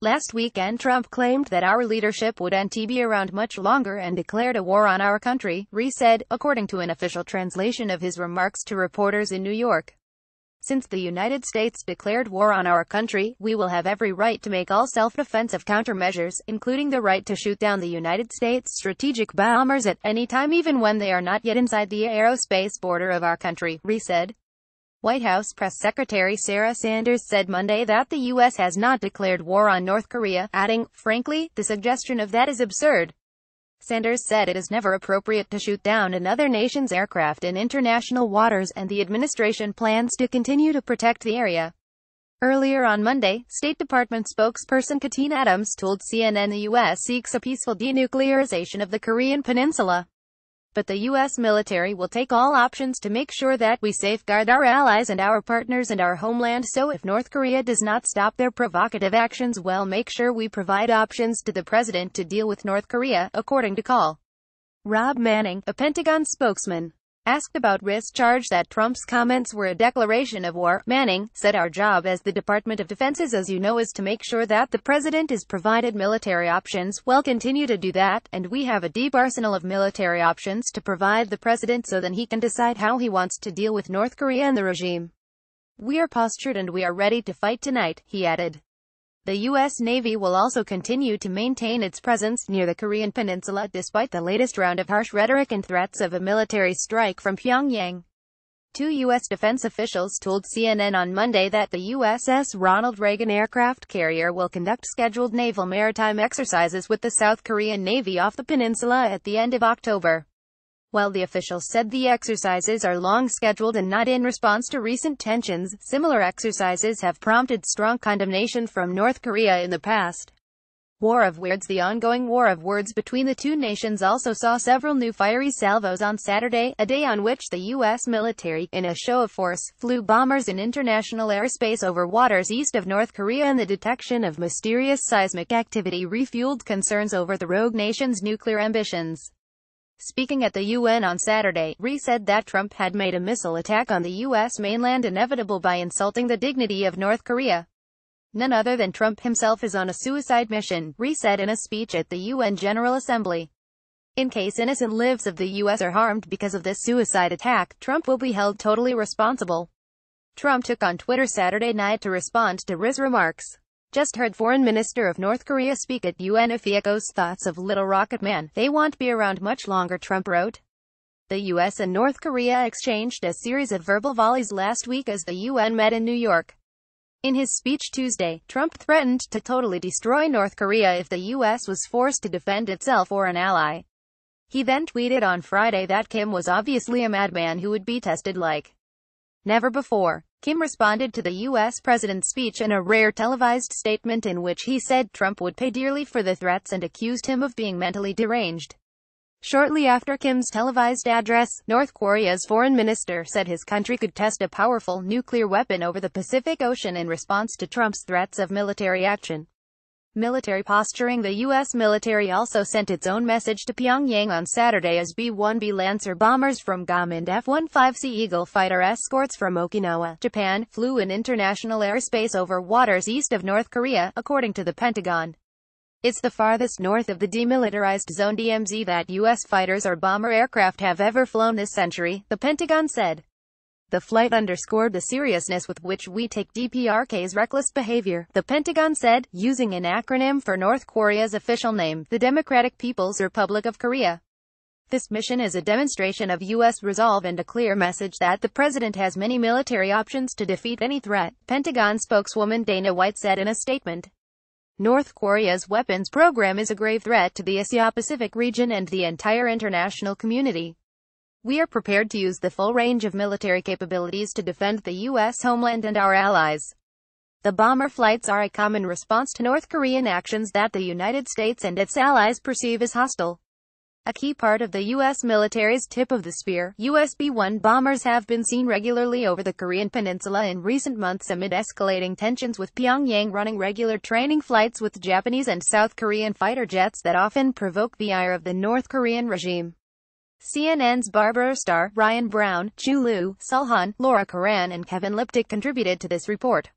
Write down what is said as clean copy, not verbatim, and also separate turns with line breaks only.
Last weekend Trump claimed that our leadership wouldn't be around much longer and declared a war on our country, Ri said, according to an official translation of his remarks to reporters in New York. Since the United States declared war on our country, we will have every right to make all self-defensive countermeasures, including the right to shoot down the United States strategic bombers at any time even when they are not yet inside the aerospace border of our country, Ri said. White House Press Secretary Sarah Sanders said Monday that the U.S. has not declared war on North Korea, adding, "Frankly, the suggestion of that is absurd." Sanders said it is never appropriate to shoot down another nation's aircraft in international waters, and the administration plans to continue to protect the area. Earlier on Monday, State Department spokesperson Katina Adams told CNN the U.S. seeks a peaceful denuclearization of the Korean Peninsula. But the U.S. military will take all options to make sure that we safeguard our allies and our partners and our homeland, so if North Korea does not stop their provocative actions, we'll make sure we provide options to the president to deal with North Korea, according to Col. Rob Manning, a Pentagon spokesman. Asked about Ri's charge that Trump's comments were a declaration of war, Manning said, "Our job as the Department of Defense is, as you know, is to make sure that the president is provided military options. We'll continue to do that, and we have a deep arsenal of military options to provide the president so then he can decide how he wants to deal with North Korea and the regime. We are postured and we are ready to fight tonight," he added. The U.S. Navy will also continue to maintain its presence near the Korean Peninsula despite the latest round of harsh rhetoric and threats of a military strike from Pyongyang. Two U.S. defense officials told CNN on Monday that the USS Ronald Reagan aircraft carrier will conduct scheduled naval maritime exercises with the South Korean Navy off the peninsula at the end of October. While the officials said the exercises are long scheduled and not in response to recent tensions, similar exercises have prompted strong condemnation from North Korea in the past. War of Words. The ongoing war of words between the two nations also saw several new fiery salvos on Saturday, a day on which the U.S. military, in a show of force, flew bombers in international airspace over waters east of North Korea, and the detection of mysterious seismic activity refueled concerns over the rogue nation's nuclear ambitions. Speaking at the UN on Saturday, Ri said that Trump had made a missile attack on the U.S. mainland inevitable by insulting the dignity of North Korea. None other than Trump himself is on a suicide mission, Ri said in a speech at the UN General Assembly. In case innocent lives of the U.S. are harmed because of this suicide attack, Trump will be held totally responsible. Trump took on Twitter Saturday night to respond to Ri's remarks. "Just heard Foreign Minister of North Korea speak at UN. If he echoes thoughts of Little Rocket Man, they won't be around much longer," Trump wrote. The U.S. and North Korea exchanged a series of verbal volleys last week as the UN met in New York. In his speech Tuesday, Trump threatened to totally destroy North Korea if the U.S. was forced to defend itself or an ally. He then tweeted on Friday that Kim was obviously a madman who would be tested like never before. Kim responded to the U.S. president's speech in a rare televised statement in which he said Trump would pay dearly for the threats and accused him of being mentally deranged. Shortly after Kim's televised address, North Korea's foreign minister said his country could test a powerful nuclear weapon over the Pacific Ocean in response to Trump's threats of military action. Military posturing. The U.S. military also sent its own message to Pyongyang on Saturday as B-1B Lancer bombers from Guam and F-15C Eagle fighter escorts from Okinawa, Japan, flew in international airspace over waters east of North Korea, according to the Pentagon. It's the farthest north of the demilitarized zone DMZ that U.S. fighters or bomber aircraft have ever flown this century, the Pentagon said. The flight underscored the seriousness with which we take DPRK's reckless behavior, the Pentagon said, using an acronym for North Korea's official name, the Democratic People's Republic of Korea. This mission is a demonstration of U.S. resolve and a clear message that the president has many military options to defeat any threat, Pentagon spokeswoman Dana White said in a statement. North Korea's weapons program is a grave threat to the Asia-Pacific region and the entire international community. We are prepared to use the full range of military capabilities to defend the U.S. homeland and our allies. The bomber flights are a common response to North Korean actions that the United States and its allies perceive as hostile. A key part of the U.S. military's tip of the spear, U.S. B-1 bombers have been seen regularly over the Korean Peninsula in recent months amid escalating tensions with Pyongyang running regular training flights with Japanese and South Korean fighter jets that often provoke the ire of the North Korean regime. CNN's Barbara Starr, Ryan Brown, Chu Liu, Sulhan, Laura Karan and Kevin Liptick contributed to this report.